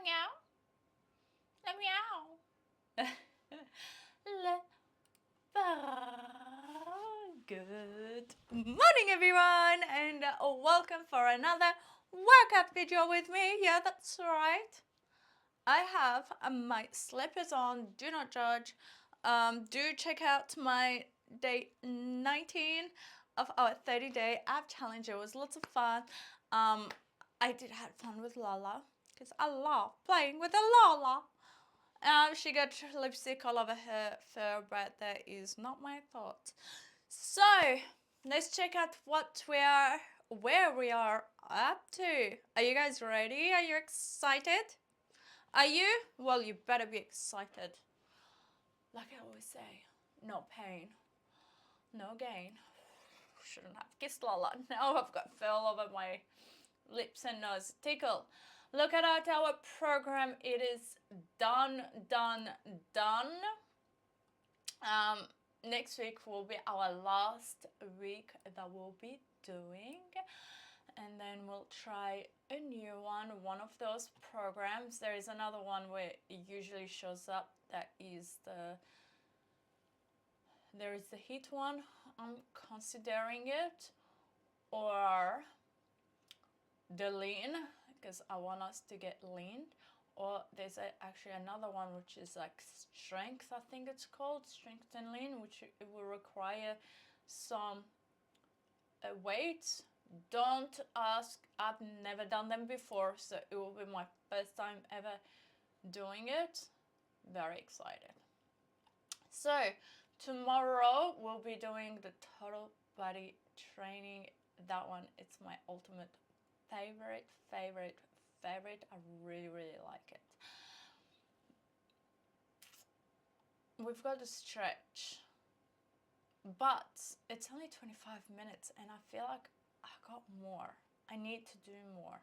meow. Meow. Good morning, everyone, and welcome for another workout video with me. Yeah, that's right. I have my slippers on. Do not judge. Do check out my day 19 of our 30-day app challenge. It was lots of fun. I did have fun with Lala because I love playing with the Lala. She got lipstick all over her fur, but that is not my thought. So let's check out where we are up to. Are you guys ready? Are you excited? Are you? Well, you better be excited. Like I always say, no pain, no gain. Shouldn't have kissed Lala. Now I've got fur all over my lips and nose. Tickle. Look at our program. It is done. Next week will be our last week that we'll be doing, and then we'll try a new one of those programs. There is another one where it usually shows up. That is there is the heat one. I'm considering it, or the lean, because I want us to get lean. Or there's actually another one which is like strength, I think it's called, strength and lean, which it will require some weights. Don't ask, I've never done them before, so it will be my first time ever doing it. Very excited. So tomorrow we'll be doing the total body training. That one, it's my ultimate favorite. I really like it. We've got to stretch, but it's only 25 minutes and I feel like I got more. I need to do more,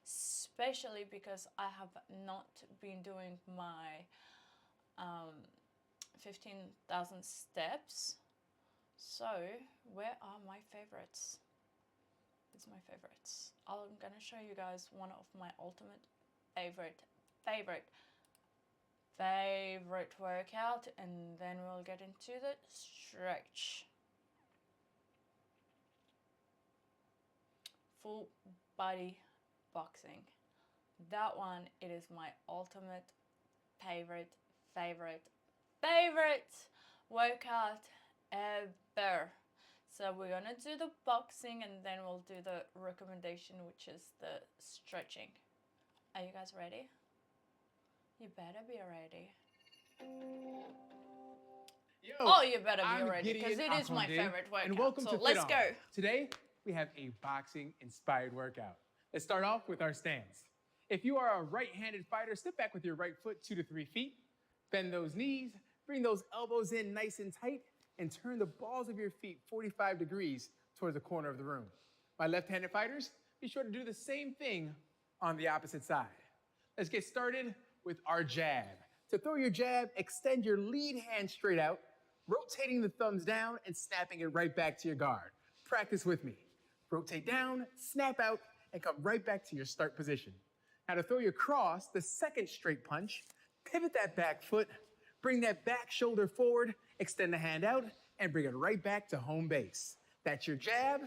especially because I have not been doing my 15,000 steps. So where are my favorites? It's my favorites. I'm gonna show you guys one of my ultimate favorite workout, and then we'll get into the stretch. Full body boxing. That one, it is my ultimate favorite workout ever. So we're gonna do the boxing and then we'll do the recommendation, which is the stretching. Are you guys ready? You better be ready. Yo, oh, you better be I'm ready because it is my favorite workout. And welcome so to let's Fit go. On. Today, we have a boxing-inspired workout. Let's start off with our stance. If you are a right-handed fighter, step back with your right foot 2 to 3 feet. Bend those knees, bring those elbows in nice and tight, and turn the balls of your feet 45 degrees towards the corner of the room. My left-handed fighters, be sure to do the same thing on the opposite side. Let's get started with our jab. To throw your jab, extend your lead hand straight out, rotating the thumbs down and snapping it right back to your guard. Practice with me. Rotate down, snap out, and come right back to your start position. Now to throw your cross, the second straight punch, pivot that back foot, bring that back shoulder forward, extend the hand out, and bring it right back to home base. That's your jab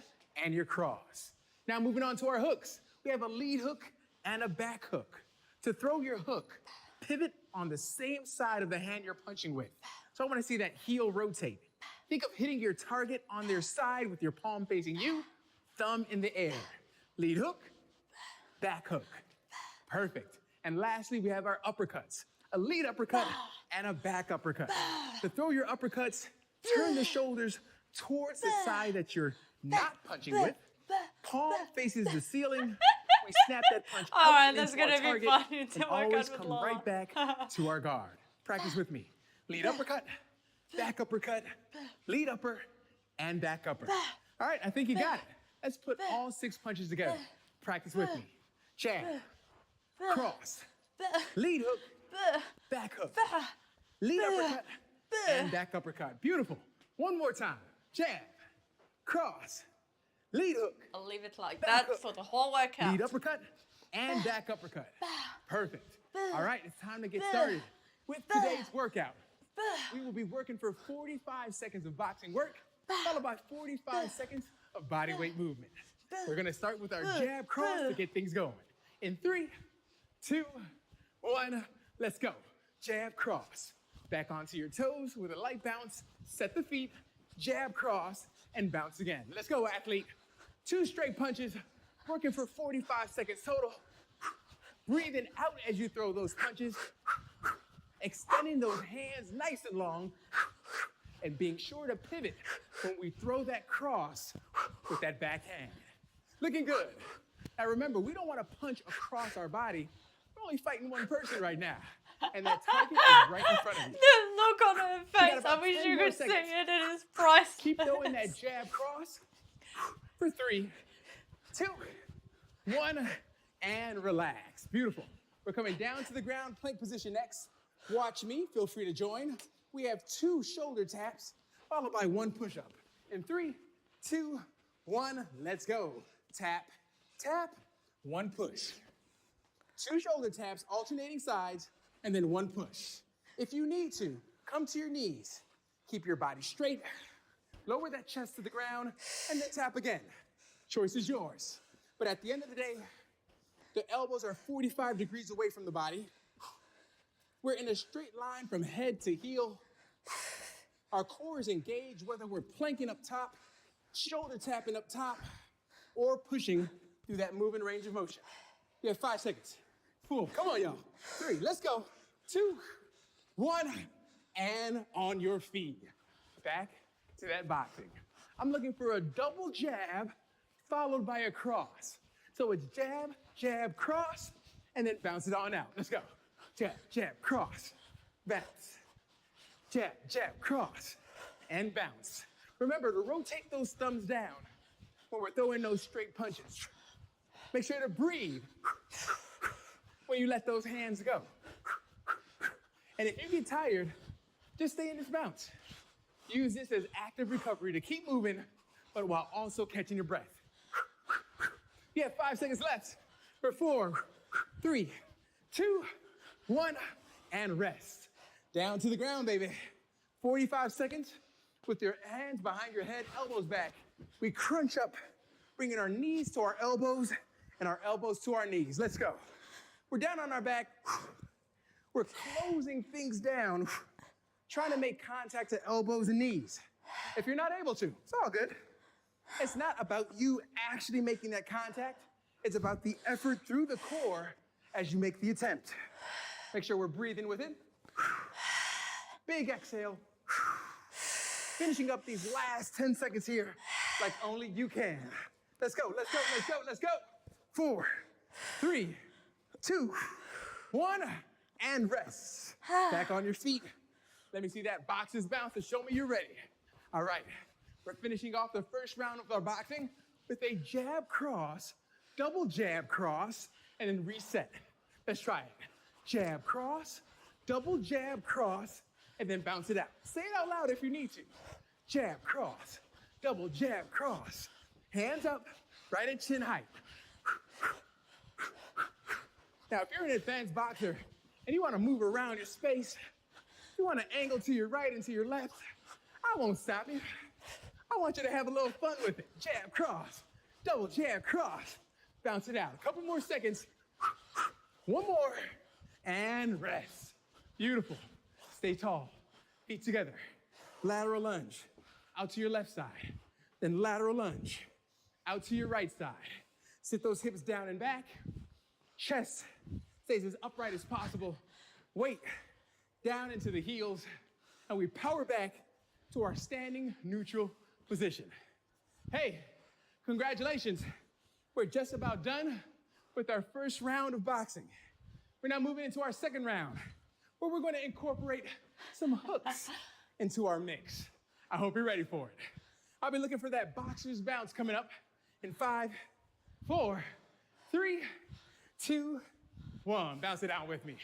and your cross. Now moving on to our hooks. We have a lead hook and a back hook. To throw your hook, pivot on the same side of the hand you're punching with. So I want to see that heel rotate. Think of hitting your target on their side with your palm facing you, thumb in the air. Lead hook, back hook. Perfect. And lastly, we have our uppercuts. A lead uppercut and a back uppercut. To throw your uppercuts, turn the shoulders towards the side that you're not punching with. Palm faces the ceiling. We snap that punch out into our target and always come right back to our guard. Practice with me. Lead uppercut, back uppercut, lead upper, and back upper. All right, I think you got it. Let's put all 6 punches together. Practice with me. Jab, cross, lead hook, back hook, lead uppercut, and back uppercut. Beautiful. One more time. Jab, cross, lead hook. I'll leave it like that for the whole workout. Lead uppercut and back uppercut. Perfect. All right, it's time to get started with today's workout. We will be working for 45 seconds of boxing work, followed by 45 seconds of body weight movement. We're gonna start with our jab cross to get things going. In 3, 2, 1, let's go. Jab cross. Back onto your toes with a light bounce, set the feet, jab cross, and bounce again. Let's go, athlete. 2 straight punches, working for 45 seconds total. Breathing out as you throw those punches, extending those hands nice and long, and being sure to pivot when we throw that cross with that back hand. Looking good. Now remember, we don't want to punch across our body. We're only fighting one person right now, and that target is right in front of you. The look on her face, I wish you could see it. It is priceless. Keep throwing that jab cross for 3, 2, 1, and relax. Beautiful. We're coming down to the ground, plank position next. Watch me, feel free to join. We have 2 shoulder taps, followed by 1 push-up. In 3, 2, 1, let's go. Tap, tap, 1 push. 2 shoulder taps, alternating sides, and then 1 push. If you need to, come to your knees. Keep your body straight, lower that chest to the ground, and then tap again. Choice is yours. But at the end of the day, the elbows are 45 degrees away from the body. We're in a straight line from head to heel. Our core is engaged, whether we're planking up top, shoulder tapping up top, or pushing through that moving range of motion. You have 5 seconds. 4, come on, y'all. 3, let's go. 2, 1, and on your feet. Back to that boxing. I'm looking for a double jab followed by a cross. So it's jab, jab, cross, and then bounce it on out. Let's go. Jab, jab, cross, bounce. Jab, jab, cross, and bounce. Remember to rotate those thumbs down when we're throwing those straight punches. Make sure to breathe when you let those hands go. And if you get tired, just stay in this bounce. Use this as active recovery to keep moving, but while also catching your breath. You have 5 seconds left for 4, 3, 2, 1, and rest. Down to the ground, baby. 45 seconds with your hands behind your head, elbows back. We crunch up, bringing our knees to our elbows and our elbows to our knees. Let's go. We're down on our back. We're closing things down, trying to make contact to elbows and knees. If you're not able to, it's all good. It's not about you actually making that contact. It's about the effort through the core as you make the attempt. Make sure we're breathing with it. Big exhale. Finishing up these last 10 seconds here like only you can. Let's go, let's go, let's go, let's go. 4, 3, 2, 1, and rest. Back on your feet. Let me see that boxer's bounce to show me you're ready. All right, we're finishing off the first round of our boxing with a jab cross, double jab cross, and then reset. Let's try it. Jab cross, double jab cross, and then bounce it out. Say it out loud if you need to. Jab cross, double jab cross. Hands up, right at chin height. Now, if you're an advanced boxer and you want to move around your space, you want to angle to your right and to your left, I won't stop you. I want you to have a little fun with it. Jab cross, double jab cross. Bounce it out. A couple more seconds. 1 more, and rest. Beautiful. Stay tall. Feet together. Lateral lunge. Out to your left side. Then lateral lunge. Out to your right side. Sit those hips down and back. Chest stays as upright as possible. Weight down into the heels. And we power back to our standing neutral position. Hey, congratulations. We're just about done with our first round of boxing. We're now moving into our second round, where we're going to incorporate some hooks into our mix. I hope you're ready for it. I'll be looking for that boxer's bounce coming up in 5, 4, 3, 2, 1. Bounce it out with me.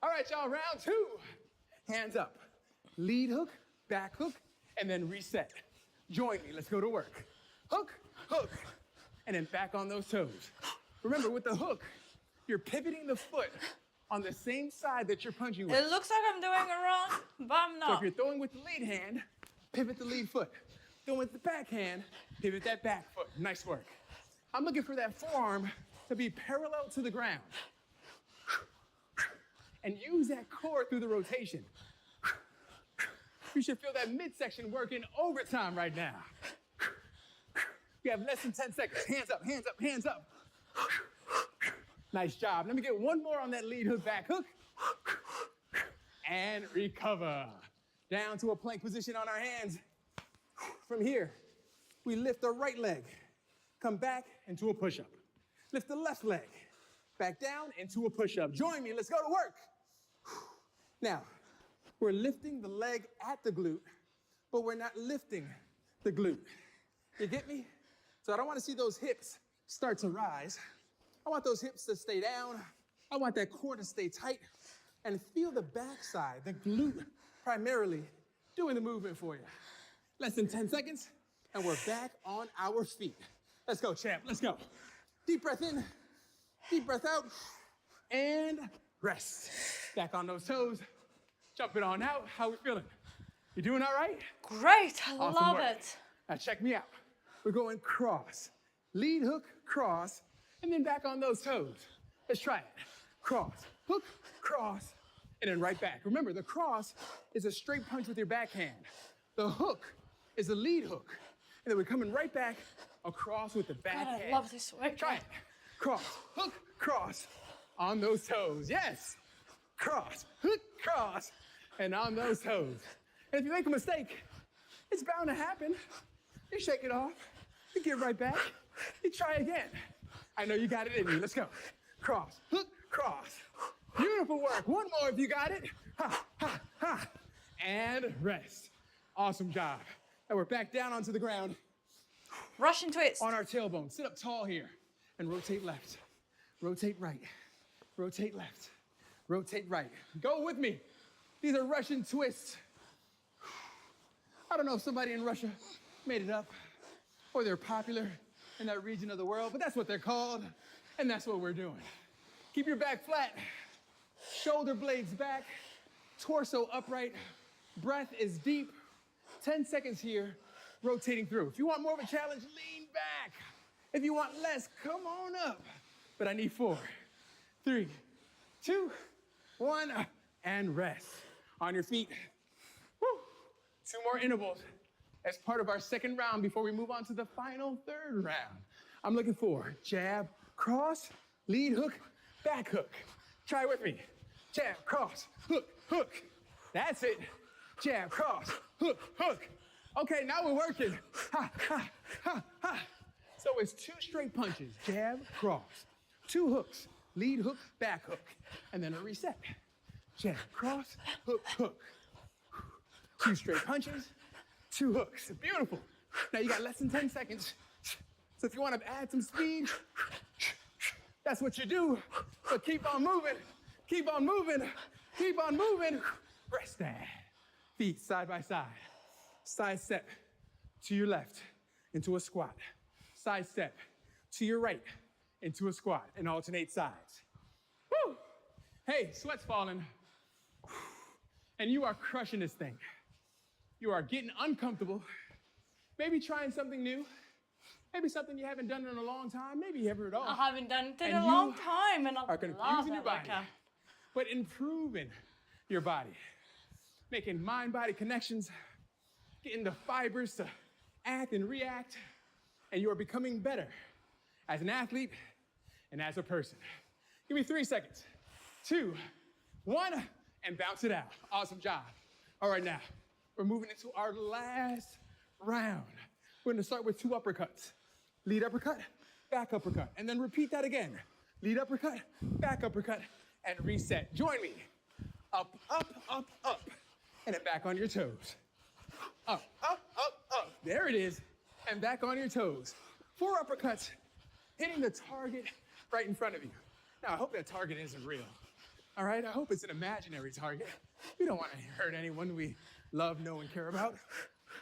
All right, y'all, round 2. Hands up. Lead hook, back hook, and then reset. Join me, let's go to work. Hook, hook, and then back on those toes. Remember, with the hook, you're pivoting the foot on the same side that you're punching with. It looks like I'm doing it wrong, but I'm So if not. you're throwing with the lead hand, pivot the lead foot. Throwing with the back hand, pivot that back foot. Nice work. I'm looking for that forearm to be parallel to the ground. And use that core through the rotation. You should feel that midsection working overtime right now. You have less than 10 seconds. Hands up, hands up, hands up. Nice job. Let me get one more on that lead hook, back hook. And recover. Down to a plank position on our hands. From here, we lift the right leg. Come back into a push-up. Lift the left leg. Back down into a push-up. Join me, let's go to work. Now, we're lifting the leg at the glute, but we're not lifting the glute. You get me? So I don't want to see those hips start to rise. I want those hips to stay down. I want that core to stay tight and feel the backside, the glute primarily, doing the movement for you. Less than 10 seconds, and we're back on our feet. Let's go, champ, let's go. Deep breath in, deep breath out, and rest. Back on those toes, jump it on out. How we feeling? You doing all right? Great, I Awesome love work. it. Now check me out. We're going cross, lead hook, cross, and then back on those toes. Let's try it. Cross, hook, cross, and then right back. Remember, the cross is a straight punch with your backhand. The hook is a lead hook. And then we're coming right back across with the God, backhand. I love this workout. Try it. Cross, hook, cross, on those toes. Yes. Cross, hook, cross, and on those toes. And if you make a mistake, it's bound to happen. You shake it off, you get right back, you try again. I know you got it in you. Let's go. Cross, hook, cross. Beautiful work. One more if you got it. Ha, ha, ha. And rest. Awesome job. And we're back down onto the ground. Russian twist. On our tailbone. Sit up tall here and rotate left. Rotate right. Rotate left. Rotate right. Go with me. These are Russian twists. I don't know if somebody in Russia made it up or they're popular in that region of the world, but that's what they're called, and that's what we're doing. Keep your back flat, shoulder blades back, torso upright, breath is deep. 10 seconds here, rotating through. If you want more of a challenge, lean back. If you want less, come on up. But I need 4, 3, 2, 1, and rest. On your feet. Woo. 2 more intervals as part of our second round before we move on to the final third round. I'm looking for jab, cross, lead hook, back hook. Try with me. Jab, cross, hook, hook. That's it. Jab, cross, hook, hook. Okay, now we're working. Ha, ha, ha, ha. So it's 2 straight punches, jab, cross. 2 hooks, lead hook, back hook. And then a reset. Jab, cross, hook, hook. 2 straight punches, 2 hooks. Beautiful. Now you got less than 10 seconds. So if you want to add some speed, that's what you do. But keep on moving, keep on moving, keep on moving. Rest that. Feet side by side. Side step to your left into a squat. Side step to your right into a squat and alternate sides. Woo! Hey, sweat's falling. And you are crushing this thing. You are getting uncomfortable. Maybe trying something new. Maybe something you haven't done in a long time. Maybe ever at all. I haven't done it in And a you long time, and I are love confusing your it. body, but improving your body. Making mind-body connections, getting the fibers to act and react, and you are becoming better as an athlete and as a person. Give me 3 seconds. 2, 1, and bounce it out. Awesome job. All right, now, we're moving into our last round. We're gonna start with 2 uppercuts. Lead uppercut, back uppercut, and then repeat that again. Lead uppercut, back uppercut, and reset. Join me. Up, up, up, up, and then back on your toes. Up, up, up, up. There it is. And back on your toes. 4 uppercuts, hitting the target right in front of you. Now, I hope that target isn't real. All right? I hope it's an imaginary target. We don't want to hurt anyone we love, know, and care about,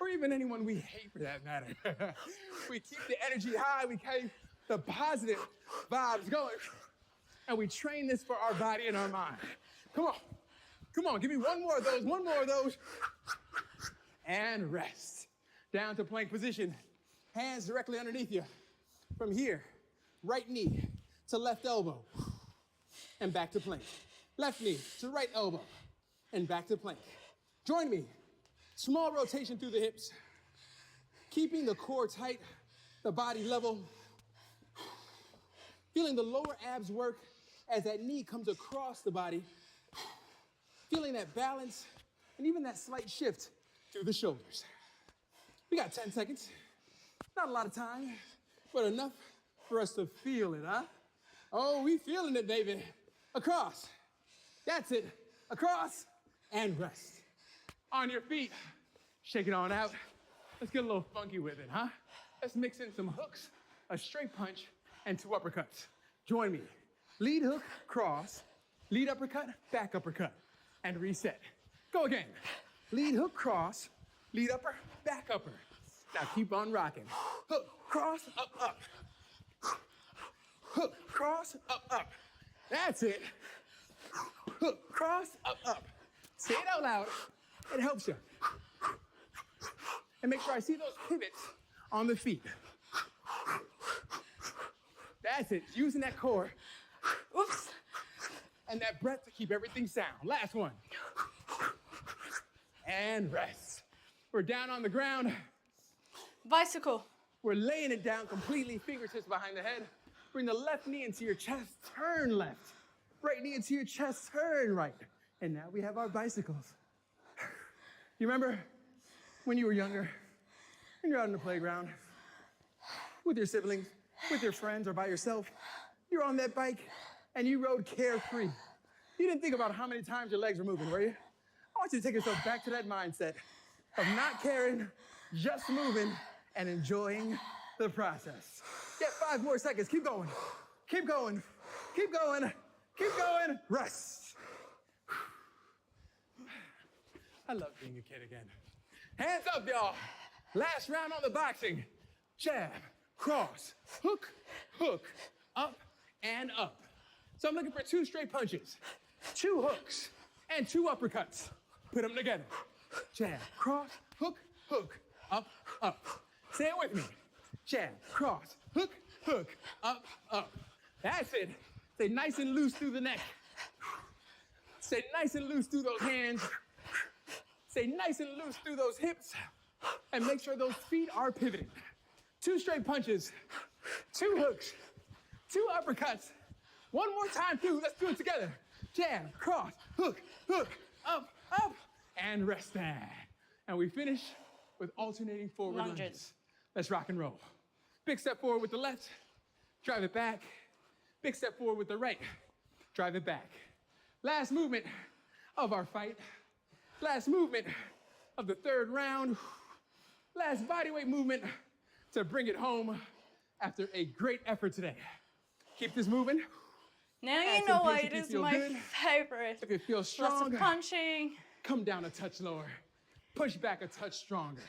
or even anyone we hate for that matter. We keep the energy high. We keep the positive vibes going. and we train this for our body and our mind. Come on. Come on, give me one more of those. And rest. Down to plank position. Hands directly underneath you. From here, right knee to left elbow. And back to plank. Left knee to right elbow. And back to plank. Join me. Small rotation through the hips. Keeping the core tight, the body level. Feeling the lower abs work as that knee comes across the body. Feeling that balance and even that slight shift through the shoulders. We got 10 seconds. Not a lot of time, but enough for us to feel it, huh? Oh, we feeling it, baby. Across. That's it. Across and rest. On your feet. Shake it on out. Let's get a little funky with it, huh? Let's mix in some hooks, a straight punch, and 2 uppercuts. Join me. Lead hook, cross. Lead uppercut, back uppercut. And reset. Go again. Lead hook, cross. Lead upper, back upper. Now keep on rocking. Hook, cross, up, up. Hook, cross, up, up. That's it. Hook, cross, up, up. Say it out loud. It helps you. And make sure I see those pivots on the feet. That's it. Using that core. Oops. And that breath to keep everything sound. Last one. And rest. We're down on the ground. Bicycle. We're laying it down completely, fingertips behind the head. Bring the left knee into your chest, turn left. Right knee into your chest, turn right. And now we have our bicycles. You remember when you were younger, and you're out on the playground with your siblings, with your friends, or by yourself, you're on that bike and you rode carefree. You didn't think about how many times your legs were moving, were you? I want you to take yourself back to that mindset of not caring, just moving and enjoying the process. Get 5 more seconds. Keep going. Keep going. Keep going. Keep going. Rest. I love being a kid again. Hands up, y'all. Last round on the boxing. Jab, cross, hook, hook, up and up. So I'm looking for 2 straight punches, 2 hooks, and 2 uppercuts. Put them together. Jab, cross, hook, hook, up, up. Say it with me. Jab, cross, hook, hook, up, up. That's it. Stay nice and loose through the neck. Stay nice and loose through those hands. Stay nice and loose through those hips. And make sure those feet are pivoting. 2 straight punches, 2 hooks, 2 uppercuts. One more time, too. Let's do it together. Jab, cross, hook, hook, up, up, and rest that. And we finish with alternating forward lunges. Let's rock and roll. Big step forward with the left, drive it back. Big step forward with the right, drive it back. Last movement of our fight. Last movement of the 3rd round. Last bodyweight movement to bring it home after a great effort today. Keep this moving. Now you know why it is my favorite. If it feels strong, lots of punching. Come down a touch lower. Push back a touch stronger.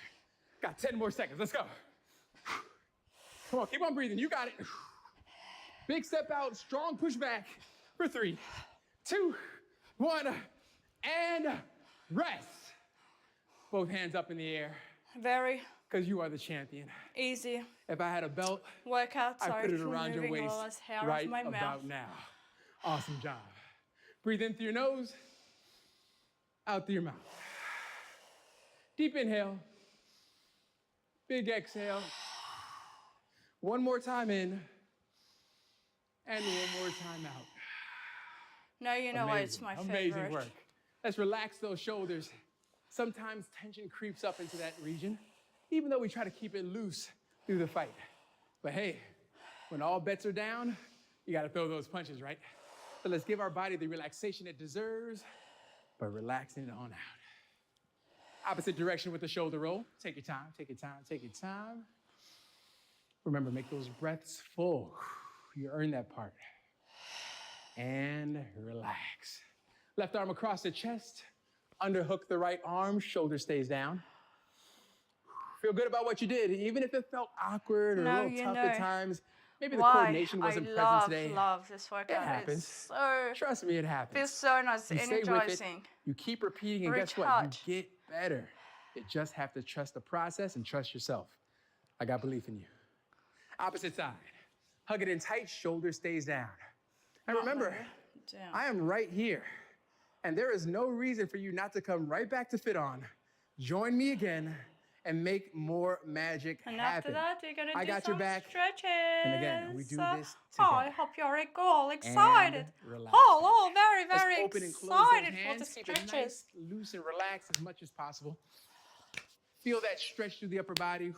Got 10 more seconds. Let's go. Come on, keep on breathing. You got it. Big step out, strong push back for 3, 2, 1, and rest. Both hands up in the air. Very. Because you are the champion. Easy. If I had a belt, workout, I'd put it around your waist right about now. Awesome job. Breathe in through your nose, out through your mouth. Deep inhale. Big exhale. One more time in. And one more time out. Now you know why it's my favorite. Amazing work. Let's relax those shoulders. Sometimes tension creeps up into that region, even though we try to keep it loose through the fight. But hey, when all bets are down, you gotta throw those punches, right? So let's give our body the relaxation it deserves, but relaxing it on out. Opposite direction with the shoulder roll. Take your time, take your time, take your time. Remember, make those breaths full. You earn that part. And relax. Left arm across the chest. Underhook the right arm, shoulder stays down. Feel good about what you did, even if it felt awkward or a little tough at times. Maybe the Why? coordination wasn't present today. Love this It workout. happens. It's so Trust me, it happens. feels so nice, You stay with it, energizing. you keep repeating, and guess what? Recharge. You get better. You just have to trust the process and trust yourself. I got belief in you. Opposite side. Hug it in tight, shoulder stays down. And remember, Down. I am right here. And there is no reason for you not to come right back to Fit On. Join me again and make more magic And happen. after that, you're gonna I do got some your back. stretches. And again, we do this Oh, together. I hope you're all excited. relax. Oh, very, Let's very open and close those excited for the hands. Keep it stretches. nice, loose, and relaxed as much as possible. Feel that stretch through the upper body.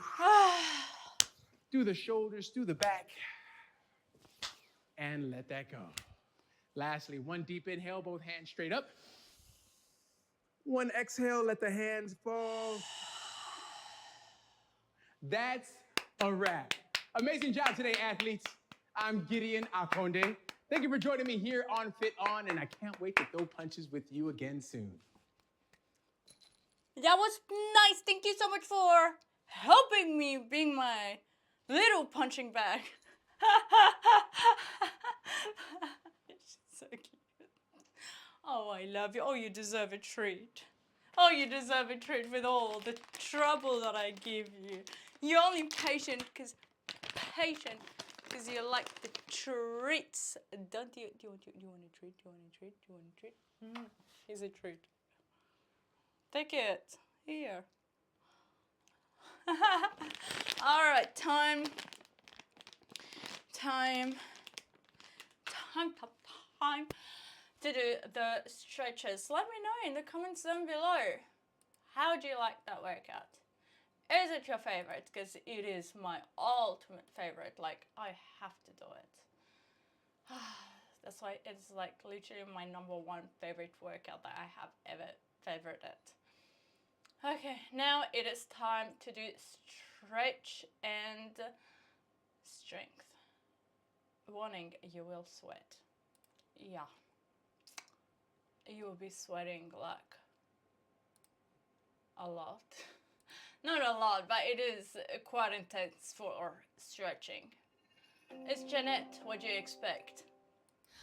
Through the shoulders, through the back. And let that go. Lastly, one deep inhale, both hands straight up. One exhale, let the hands fall. That's a wrap. Amazing job today, athletes. I'm Gideon Akonde. Thank you for joining me here on Fit On, and I can't wait to throw punches with you again soon. That was nice. Thank you so much for helping me bring my little punching bag. It's so cute. Oh, I love you. Oh, you deserve a treat. Oh, you deserve a treat with all the trouble that I give you. You're only patient because you like the treats. Don't you? Do you want a treat? Do you want a treat? Do you want a treat? Here's a treat. Take it. Here. All right, time to do the stretches. Let me know in the comments down below. How do you like that workout? Is it your favorite? Because it is my ultimate favorite. Like, I have to do it. That's why it's like literally my #1 favorite workout that I have ever favorited. Okay, now it is time to do stretch and strength. Warning, you will sweat. Yeah. You will be sweating like a lot. Not a lot, but it is quite intense for stretching. It's Jeanette, what do you expect?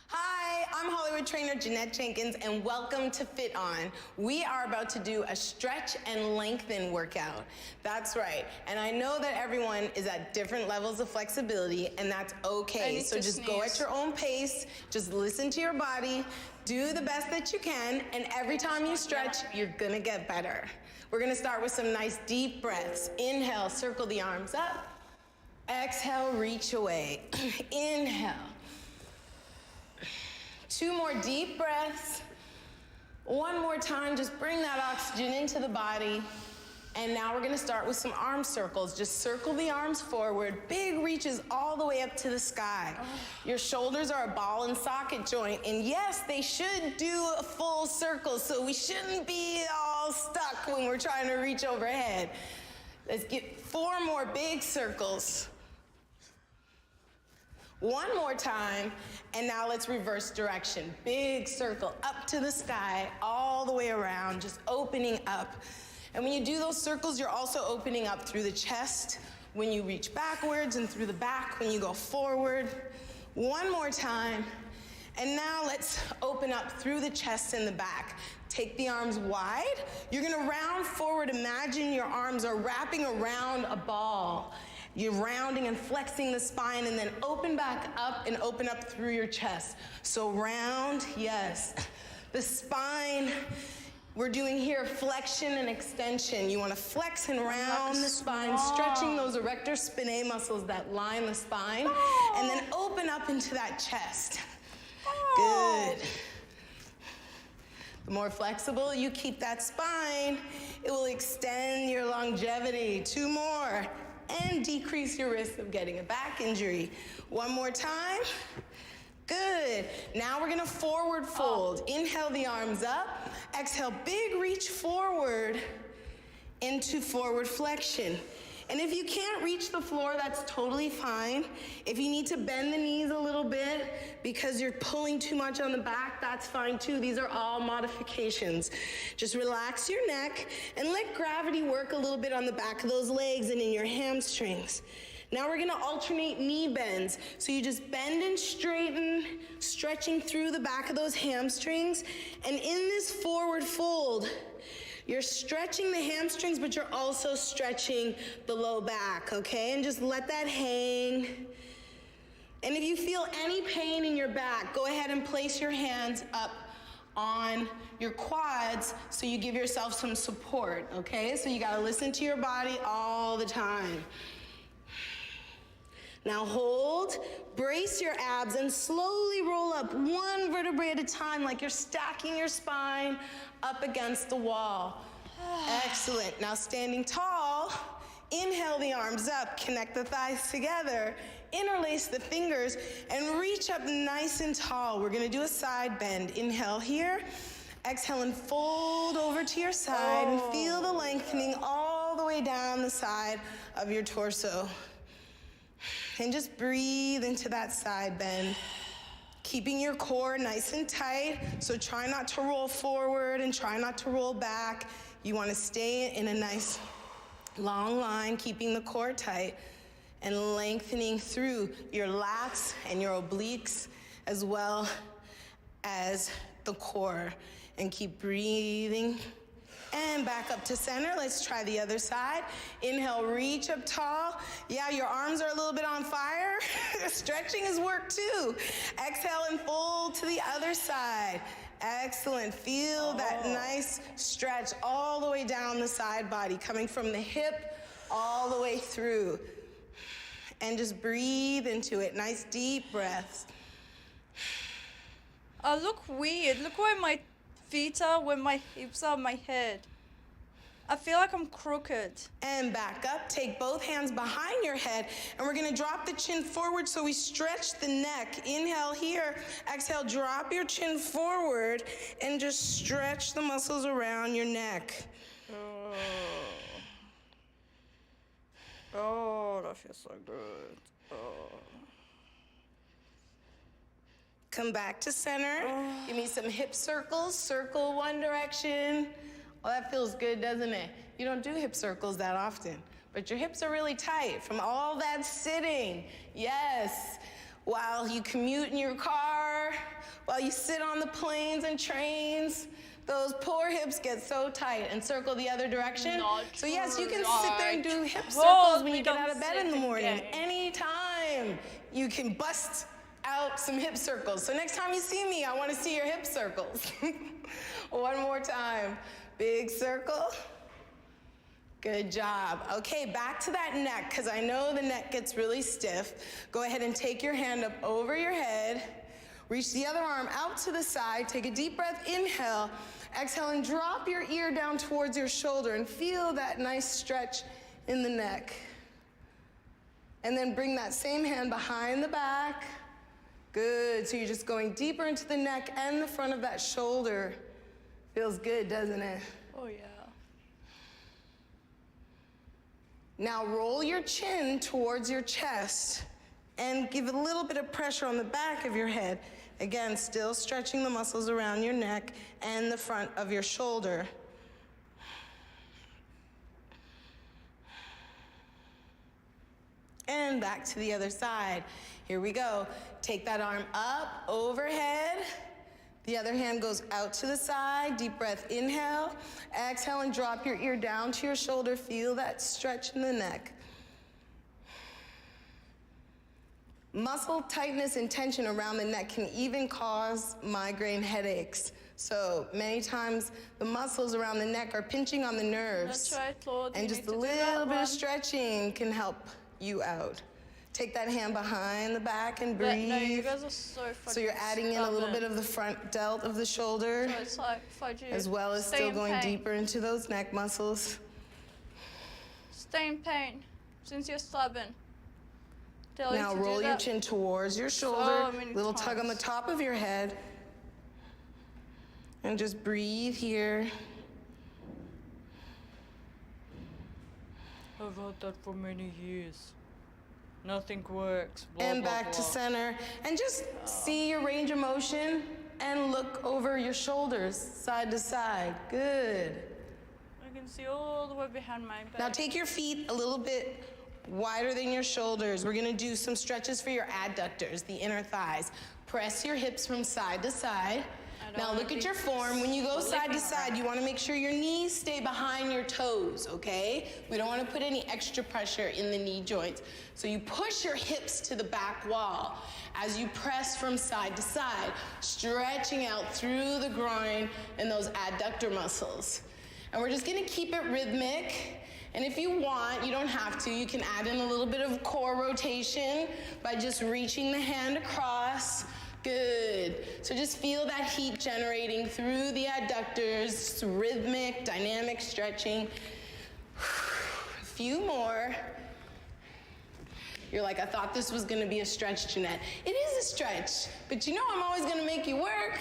Hi, I'm Hollywood trainer Jeanette Jenkins, and welcome to Fit On. We are about to do a stretch and lengthen workout. That's right, and I know that everyone is at different levels of flexibility, and that's okay. So just go at your own pace, just listen to your body, do the best that you can, and every time you stretch, you're gonna get better. We're gonna start with some nice deep breaths. Inhale, circle the arms up. Exhale, reach away. Inhale. 2 more deep breaths. 1 more time, just bring that oxygen into the body. And now we're gonna start with some arm circles. Just circle the arms forward. Big reaches all the way up to the sky. Your shoulders are a ball and socket joint. And yes, they should do a full circle, so we shouldn't be all stuck when we're trying to reach overhead. Let's get 4 more big circles. 1 more time, and now let's reverse direction. Big circle up to the sky, all the way around, just opening up. And when you do those circles, you're also opening up through the chest when you reach backwards and through the back when you go forward. 1 more time. And now let's open up through the chest and the back. Take the arms wide. You're gonna round forward. Imagine your arms are wrapping around a ball. You're rounding and flexing the spine, and then open back up and open up through your chest. So round, yes. The spine, we're doing here flexion and extension. You wanna flex and round the spine, stretching those erector spinae muscles that line the spine, and then open up into that chest. Good. The more flexible you keep that spine, it will extend your longevity. 2 more. And decrease your risk of getting a back injury. 1 more time. Good. Now we're gonna forward fold. Inhale the arms up. Exhale, big reach forward into forward flexion. And if you can't reach the floor, that's totally fine. If you need to bend the knees a little bit because you're pulling too much on the back, that's fine too. These are all modifications. Just relax your neck and let gravity work a little bit on the back of those legs and in your hamstrings. Now we're gonna alternate knee bends. So you just bend and straighten, stretching through the back of those hamstrings. And in this forward fold, you're stretching the hamstrings, but you're also stretching the low back, okay? And just let that hang. And if you feel any pain in your back, go ahead and place your hands up on your quads so you give yourself some support, okay? So you gotta listen to your body all the time. Now hold, brace your abs, and slowly roll up one vertebrae at a time like you're stacking your spine up against the wall. Excellent. Now standing tall, inhale the arms up, connect the thighs together, interlace the fingers, and reach up nice and tall. We're gonna do a side bend. Inhale here, exhale and fold over to your side and feel the lengthening all the way down the side of your torso. And just breathe into that side bend, keeping your core nice and tight. So try not to roll forward and try not to roll back. You wanna stay in a nice long line, keeping the core tight and lengthening through your lats and your obliques as well as the core. And keep breathing. And back up to center. Let's try the other side. Inhale, reach up tall. Yeah, your arms are a little bit on fire. Stretching is work too. Exhale and fold to the other side. Excellent. Feel that nice stretch all the way down the side body, coming from the hip all the way through. And just breathe into it. Nice deep breaths. I look weird. Look where my feet are, where my hips are, my head. I feel like I'm crooked. And back up. Take both hands behind your head, and we're gonna drop the chin forward so we stretch the neck. Inhale here. Exhale, drop your chin forward and just stretch the muscles around your neck. Oh, that feels so good. Come back to center. Give me some hip circles. Circle one direction. Oh, that feels good, doesn't it? You don't do hip circles that often, but your hips are really tight from all that sitting. Yes. While you commute in your car, while you sit on the planes and trains, those poor hips get so tight. And circle the other direction. So yes, you can sit there and do hip circles when you get out of bed in the morning. Anytime you can bust out some hip circles. So next time you see me, I want to see your hip circles. One more time. Big circle. Good job. Okay, back to that neck, because I know the neck gets really stiff. Go ahead and take your hand up over your head. Reach the other arm out to the side. Take a deep breath. Inhale. Exhale and drop your ear down towards your shoulder and feel that nice stretch in the neck. And then bring that same hand behind the back. Good. So you're just going deeper into the neck and the front of that shoulder. Feels good, doesn't it? Oh, yeah. Now roll your chin towards your chest and give a little bit of pressure on the back of your head. Again, still stretching the muscles around your neck and the front of your shoulder. And back to the other side. Here we go. Take that arm up, overhead. The other hand goes out to the side. Deep breath, inhale. Exhale and drop your ear down to your shoulder. Feel that stretch in the neck. Muscle tightness and tension around the neck can even cause migraine headaches. So many times the muscles around the neck are pinching on the nerves. That's right, Lord. And just a little bit of stretching can help you out. Take that hand behind the back and breathe. No, you guys are so funny. So you're adding in a little bit of the front delt of the shoulder, So it's like if I do as well as stay still in going pain. deeper into those neck muscles. Stay in pain, since you're stubborn. Tell you Now to roll do your that. chin towards your shoulder, So many little tug on the times. top of your head. And just breathe here. I've had that for many years. Nothing works. Blah, And blah, back blah. to center. And just see your range of motion and look over your shoulders, side to side. Good. I can see all the way behind my back. Now take your feet a little bit wider than your shoulders. We're gonna do some stretches for your adductors, the inner thighs. Press your hips from side to side. Now look at your form. When you go side to side, you wanna make sure your knees stay behind your toes, okay? We don't wanna put any extra pressure in the knee joints. So you push your hips to the back wall as you press from side to side, stretching out through the groin and those adductor muscles. And we're just gonna keep it rhythmic. And if you want, you don't have to, you can add in a little bit of core rotation by just reaching the hand across. Good. So just feel that heat generating through the adductors, rhythmic, dynamic stretching. A few more. You're like, I thought this was gonna be a stretch, Jeanette. It is a stretch, but you know I'm always gonna make you work.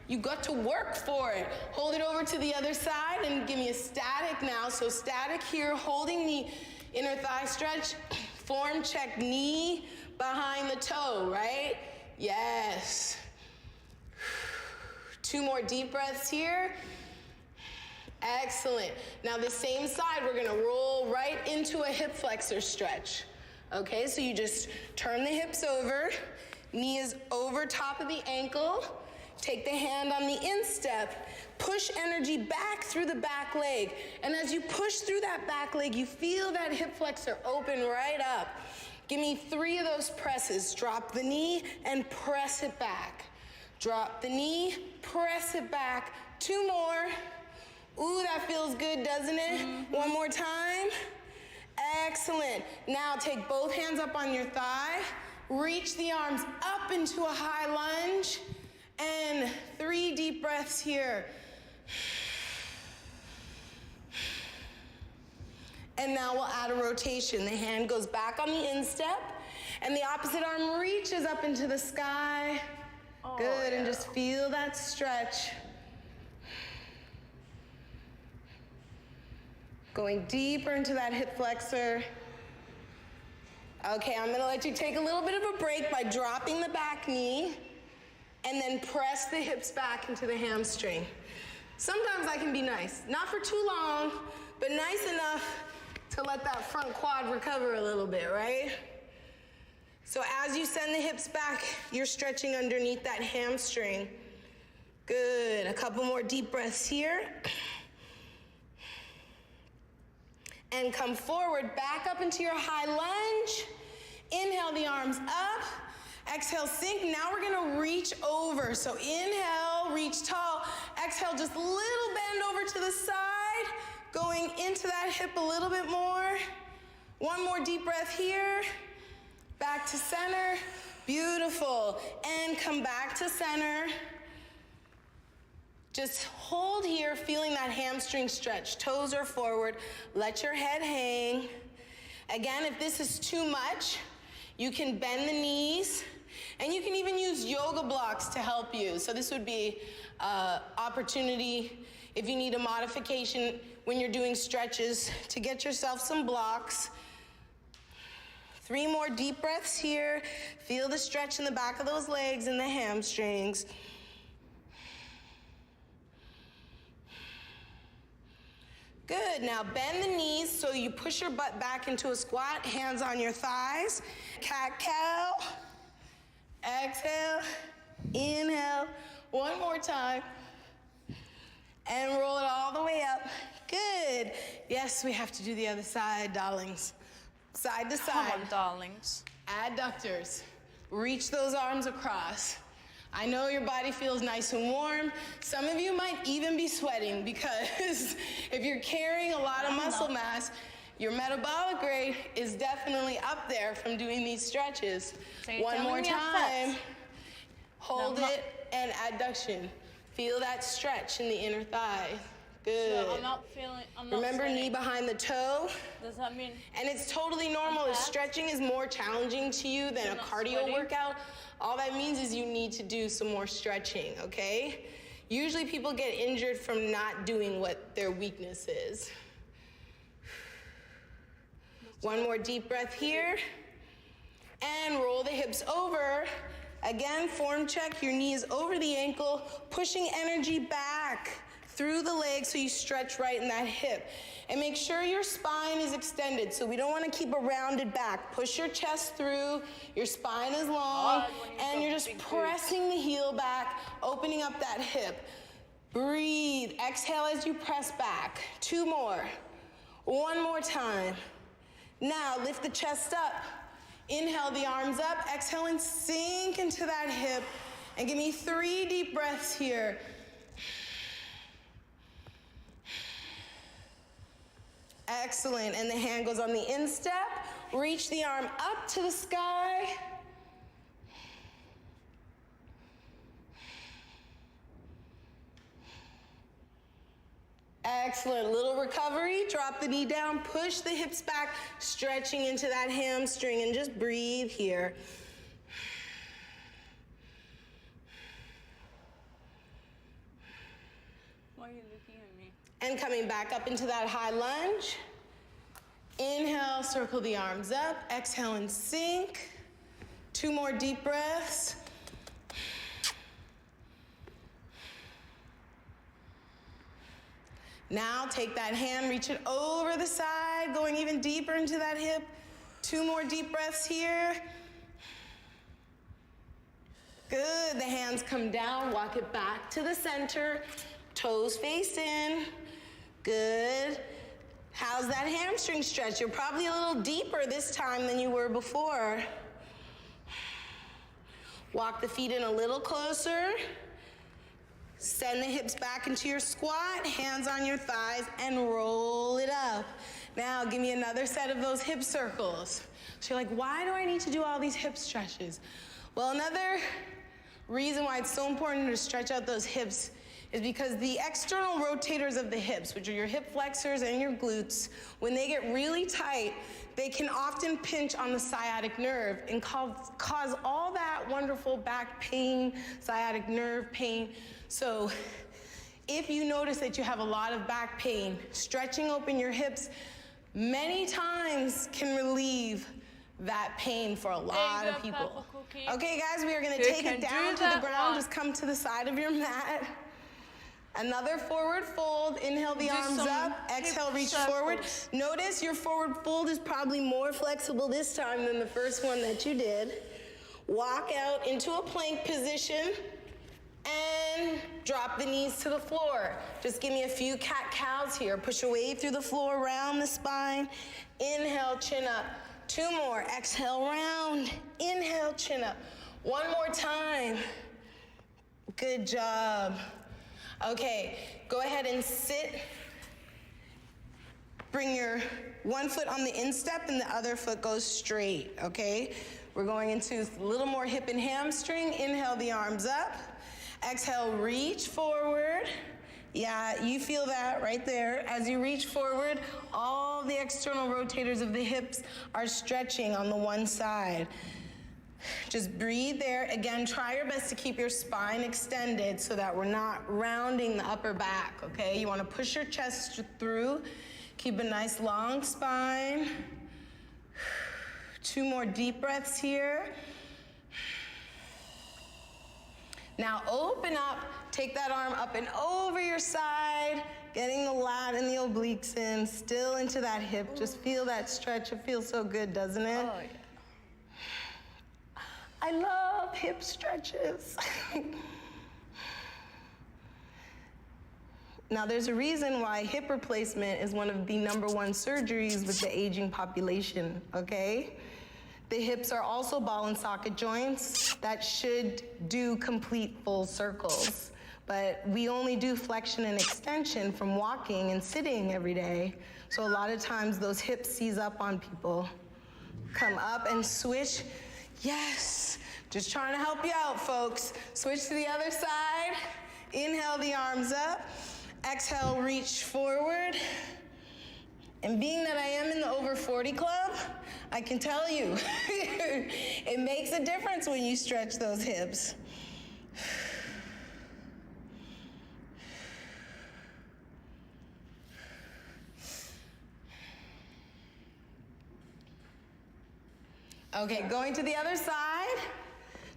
You got to work for it. Hold it over to the other side and give me a static now. So static here, holding the inner thigh stretch. Form check, knee behind the toe, right? Yes. 2 more deep breaths here. Excellent. Now the same side, we're gonna roll right into a hip flexor stretch. Okay, so you just turn the hips over, knee is over top of the ankle, take the hand on the instep, push energy back through the back leg. And as you push through that back leg, you feel that hip flexor open right up. Give me 3 of those presses. Drop the knee and press it back. Drop the knee, press it back. 2 more. Ooh, that feels good, doesn't it? Mm-hmm. 1 more time. Excellent. Now take both hands up on your thigh. Reach the arms up into a high lunge. And 3 deep breaths here. And now we'll add a rotation. The hand goes back on the instep, and the opposite arm reaches up into the sky. Oh, good, yeah. And just feel that stretch. Going deeper into that hip flexor. Okay, I'm gonna let you take a little bit of a break by dropping the back knee, and then press the hips back into the hamstring. Sometimes I can be nice. Not for too long, but nice enough to let that front quad recover a little bit, right? So as you send the hips back, you're stretching underneath that hamstring. Good, a couple more deep breaths here. And come forward, back up into your high lunge. Inhale the arms up. Exhale, sink. Now we're gonna reach over. So inhale, reach tall. Exhale, just a little bend over to the side. Going into that hip a little bit more. 1 more deep breath here. Back to center. Beautiful. And come back to center. Just hold here, feeling that hamstring stretch. Toes are forward. Let your head hang. Again, if this is too much, you can bend the knees, and you can even use yoga blocks to help you. So this would be an opportunity if you need a modification when you're doing stretches to get yourself some blocks. 3 more deep breaths here. Feel the stretch in the back of those legs and the hamstrings. Good, now bend the knees so you push your butt back into a squat, hands on your thighs. Cat-cow. Exhale, inhale. 1 more time. And roll it all the way up. Good. Yes, we have to do the other side, darlings. Side to side. Come on, darlings. Adductors. Reach those arms across. I know your body feels nice and warm. Some of you might even be sweating because if you're carrying a lot of muscle mass, your metabolic rate is definitely up there from doing these stretches. So 1 more time. Hold it and adduction. Feel that stretch in the inner thigh. Good. So I'm not Remember, sweating. knee behind the toe. Does that mean? And it's totally normal if stretching is more challenging to you than a cardio workout. All that means is you need to do some more stretching, okay? Usually people get injured from not doing what their weakness is. 1 more deep breath here. And roll the hips over. Again, form check, your knee is over the ankle, pushing energy back through the leg so you stretch right in that hip. And make sure your spine is extended, so we don't want to keep a rounded back. Push your chest through, your spine is long, and you're just pressing the heel back, opening up that hip. Breathe, exhale as you press back. 2 more. 1 more time. Now lift the chest up. Inhale the arms up, exhale and sink into that hip. And give me 3 deep breaths here. Excellent, and the hand goes on the instep. Reach the arm up to the sky. Excellent, little recovery. Drop the knee down, push the hips back, stretching into that hamstring, and just breathe here. Why are you looking at me? And coming back up into that high lunge. Inhale, circle the arms up. Exhale and sink. 2 more deep breaths. Now take that hand, reach it over the side, going even deeper into that hip. 2 more deep breaths here. Good, the hands come down, walk it back to the center. Toes face in. Good. How's that hamstring stretch? You're probably a little deeper this time than you were before. Walk the feet in a little closer. Send the hips back into your squat, hands on your thighs, and roll it up. Now, give me another set of those hip circles. So you're like, why do I need to do all these hip stretches? Well, another reason why it's so important to stretch out those hips is because the external rotators of the hips, which are your hip flexors and your glutes, when they get really tight, they can often pinch on the sciatic nerve and cause all that wonderful back pain, sciatic nerve pain. So if you notice that you have a lot of back pain, stretching open your hips many times can relieve that pain for a lot of people. Okay, guys, we are going to take it down to the ground. Just come to the side of your mat. Another forward fold. Inhale the arms up. Exhale, reach forward. Notice your forward fold is probably more flexible this time than the first one that you did. Walk out into a plank position and drop the knees to the floor. Just give me a few cat-cows here. Push away through the floor, round the spine. Inhale, chin up. 2 more. Exhale, round. Inhale, chin up. 1 more time. Good job. Okay, go ahead and sit. Bring your one foot on the instep and the other foot goes straight, okay? We're going into a little more hip and hamstring. Inhale the arms up. Exhale, reach forward. Yeah, you feel that right there. As you reach forward, all the external rotators of the hips are stretching on the one side. Just breathe there. Again, try your best to keep your spine extended so that we're not rounding the upper back, okay? You want to push your chest through. Keep a nice long spine. 2 more deep breaths here. Now open up, take that arm up and over your side, getting the lat and the obliques in, still into that hip. Just feel that stretch. It feels so good, doesn't it? Oh, yeah. I love hip stretches. Now, there's a reason why hip replacement is one of the #1 surgeries with the aging population, okay? The hips are also ball and socket joints that should do complete full circles. But we only do flexion and extension from walking and sitting every day. So a lot of times those hips seize up on people. Come up and switch. Yes, just trying to help you out, folks. Switch to the other side. Inhale the arms up. Exhale, reach forward. And being that I am in the over 40 club, I can tell you, it makes a difference when you stretch those hips. Okay, going to the other side.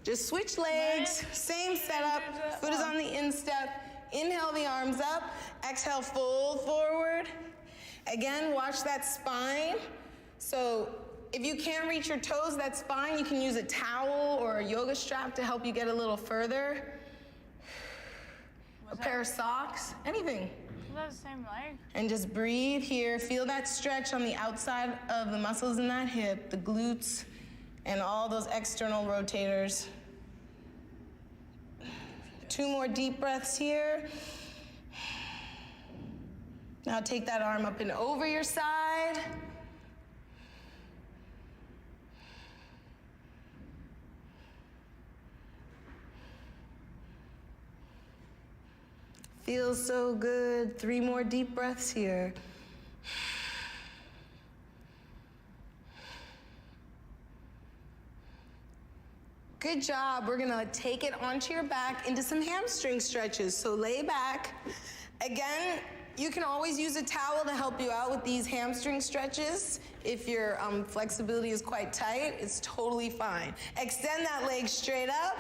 Just switch legs, same setup. Foot is on the instep. Inhale the arms up. Exhale, fold forward. Again, watch that spine. So if you can't reach your toes, that's fine. You can use a towel or a yoga strap to help you get a little further. A pair of socks, anything. Is that the same leg? And just breathe here. Feel that stretch on the outside of the muscles in that hip, the glutes, and all those external rotators. 2 more deep breaths here. Now take that arm up and over your side. Feels so good. 3 more deep breaths here. Good job. We're gonna take it onto your back into some hamstring stretches. So lay back. Again, you can always use a towel to help you out with these hamstring stretches. If your flexibility is quite tight, it's totally fine. Extend that leg straight up.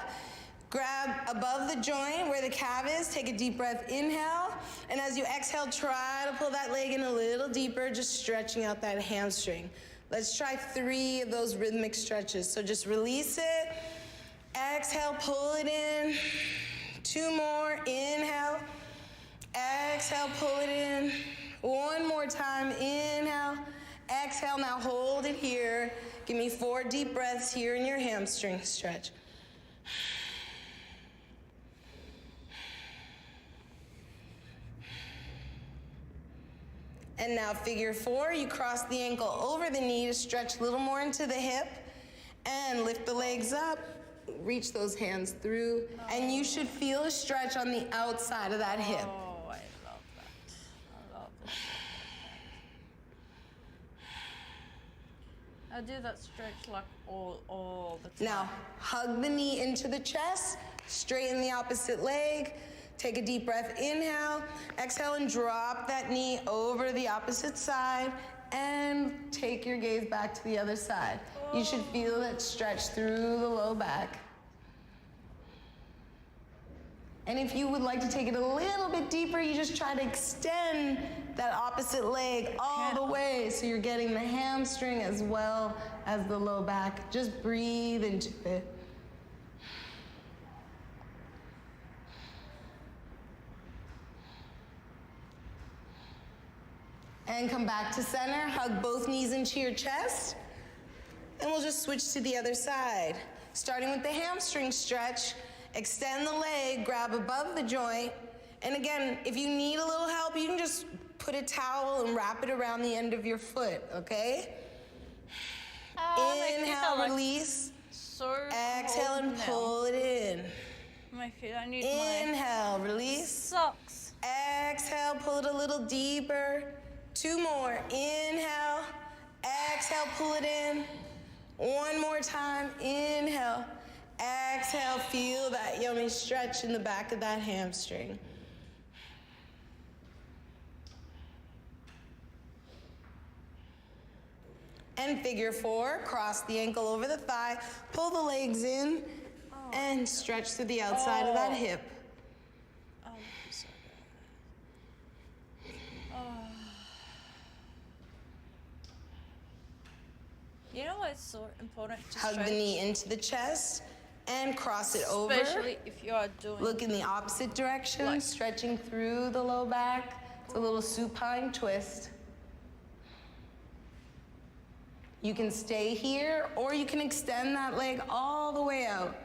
Grab above the joint where the calf is. Take a deep breath, inhale. And as you exhale, try to pull that leg in a little deeper, just stretching out that hamstring. Let's try 3 of those rhythmic stretches. So just release it. Exhale, pull it in. 2 more, inhale. Exhale, pull it in. 1 more time, inhale. Exhale, now hold it here. Give me 4 deep breaths here in your hamstring stretch. And now figure 4, you cross the ankle over the knee to stretch a little more into the hip and lift the legs up, reach those hands through, and you should feel a stretch on the outside of that hip. Oh, I love that. I love this. I do that stretch like all the time. Now, hug the knee into the chest, straighten the opposite leg. Take a deep breath, inhale, exhale, and drop that knee over the opposite side, and take your gaze back to the other side. You should feel that stretch through the low back. And if you would like to take it a little bit deeper, you just try to extend that opposite leg all the way so you're getting the hamstring as well as the low back. Just breathe into it. And come back to center, hug both knees into your chest, and we'll just switch to the other side. Starting with the hamstring stretch, extend the leg, grab above the joint, and again, if you need a little help, you can just put a towel and wrap it around the end of your foot, okay? Inhale, release. So exhale and now. pull it in. My feet, I need Inhale, my release. socks. Exhale, pull it a little deeper. 2 more, inhale, exhale, pull it in. 1 more time, inhale, exhale, feel that yummy stretch in the back of that hamstring. And figure 4, cross the ankle over the thigh, pull the legs in, and stretch to the outside of that hip. Oh, so good. You know what's so important to Hug stretch? the knee into the chest and cross it over. Especially if you are doing Look in the opposite direction, stretching through the low back. It's a little supine twist. You can stay here, or you can extend that leg all the way out.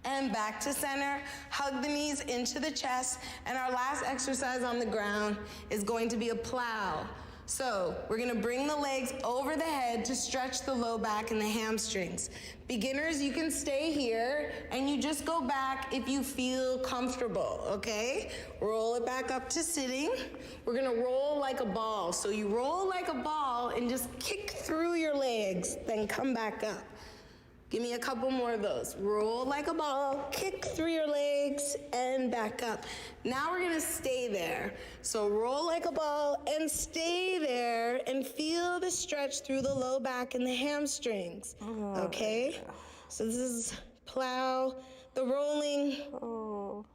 And back to center, hug the knees into the chest, and our last exercise on the ground is going to be a plow. So we're gonna bring the legs over the head to stretch the low back and the hamstrings. Beginners, you can stay here, and you just go back if you feel comfortable, okay? Roll it back up to sitting. We're gonna roll like a ball. So you roll like a ball and just kick through your legs, then come back up. Give me a couple more of those. Roll like a ball, kick through your legs, and back up. Now we're gonna stay there. So roll like a ball and stay there and feel the stretch through the low back and the hamstrings, okay? So this is plow. The rolling,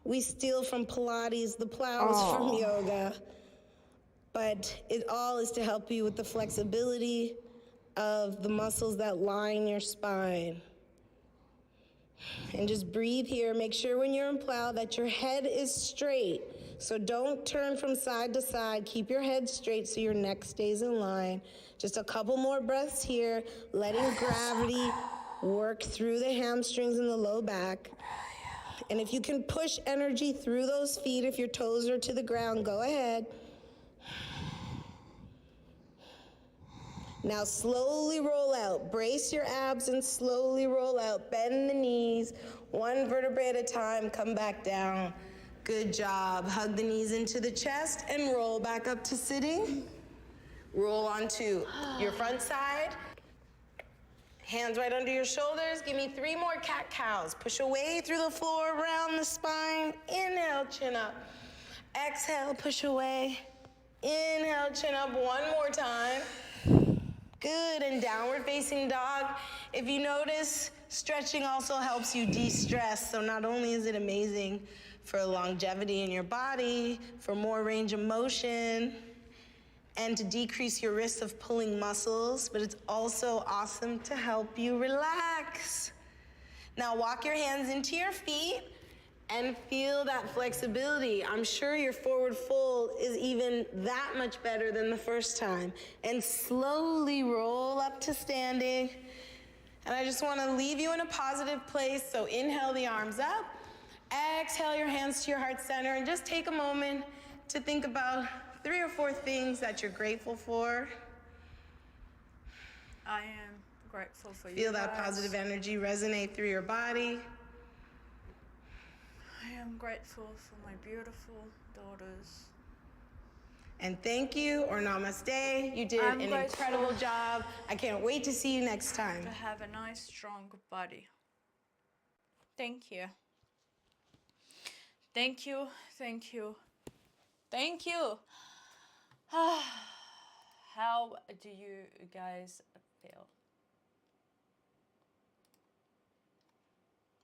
we steal from Pilates, the plows from yoga. But it all is to help you with the flexibility of the muscles that line your spine. And just breathe here. Make sure when you're in plow that your head is straight. So don't turn from side to side. Keep your head straight so your neck stays in line. Just a couple more breaths here, letting gravity work through the hamstrings and the low back. And if you can push energy through those feet, if your toes are to the ground, go ahead. Now slowly roll out. Brace your abs and slowly roll out. Bend the knees, one vertebrae at a time. Come back down. Good job. Hug the knees into the chest and roll back up to sitting. Roll onto your front side. Hands right under your shoulders. Give me 3 more cat-cows. Push away through the floor, around the spine. Inhale, chin up. Exhale, push away. Inhale, chin up one more time. Good, and downward facing dog. If you notice, stretching also helps you de-stress. So not only is it amazing for longevity in your body, for more range of motion, and to decrease your risk of pulling muscles, but it's also awesome to help you relax. Now walk your hands into your feet and feel that flexibility. I'm sure your forward fold is even that much better than the first time. And slowly roll up to standing. And I just want to leave you in a positive place. So inhale the arms up. Exhale your hands to your heart center. And just take a moment to think about 3 or 4 things that you're grateful for. I am grateful for you. Feel that positive energy resonate through your body. I am grateful for my beautiful daughters. And thank you, or namaste. You did an incredible job. I can't wait to see you next time. To have a nice, strong body. Thank you. Thank you, thank you, thank you. How do you guys feel?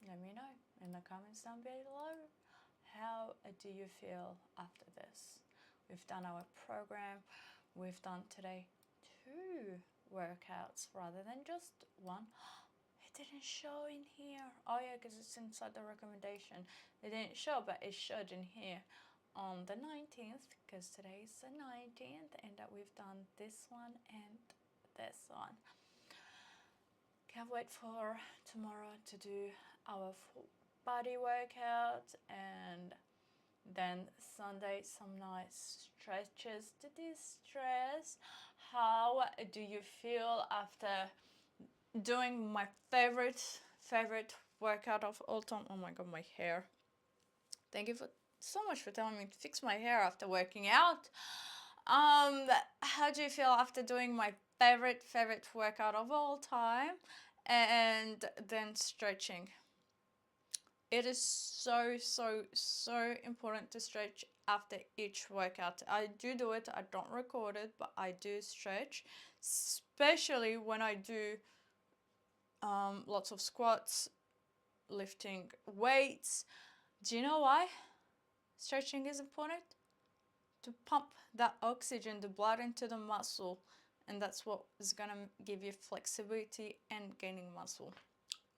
Let me know in the comments down below. How do you feel after this? We've done our program. We've done today 2 workouts rather than just 1. It didn't show in here. Oh yeah, because it's inside the recommendation. It didn't show, but it showed in here on the 19th, because today is the 19th, and that we've done this one and this one. Can't wait for tomorrow to do our full body workout, and then Sunday some nice stretches to de-stress. How do you feel after doing my favorite workout of all time? Oh my god, my hair. Thank you so much for telling me to fix my hair after working out. How do you feel after doing my favorite workout of all time and then stretching? It is so important to stretch after each workout. I do it, I don't record it, but I do stretch, especially when I do lots of squats, lifting weights. Do you know why stretching is important? To pump that oxygen, the blood into the muscle, and that's what is gonna give you flexibility and gaining muscle.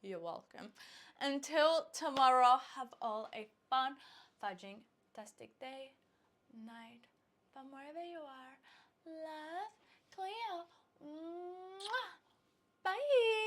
You're welcome. Until tomorrow, have all a fun, fudging-tastic day, night, from wherever you are. Love, Cleo. Mwah. Bye.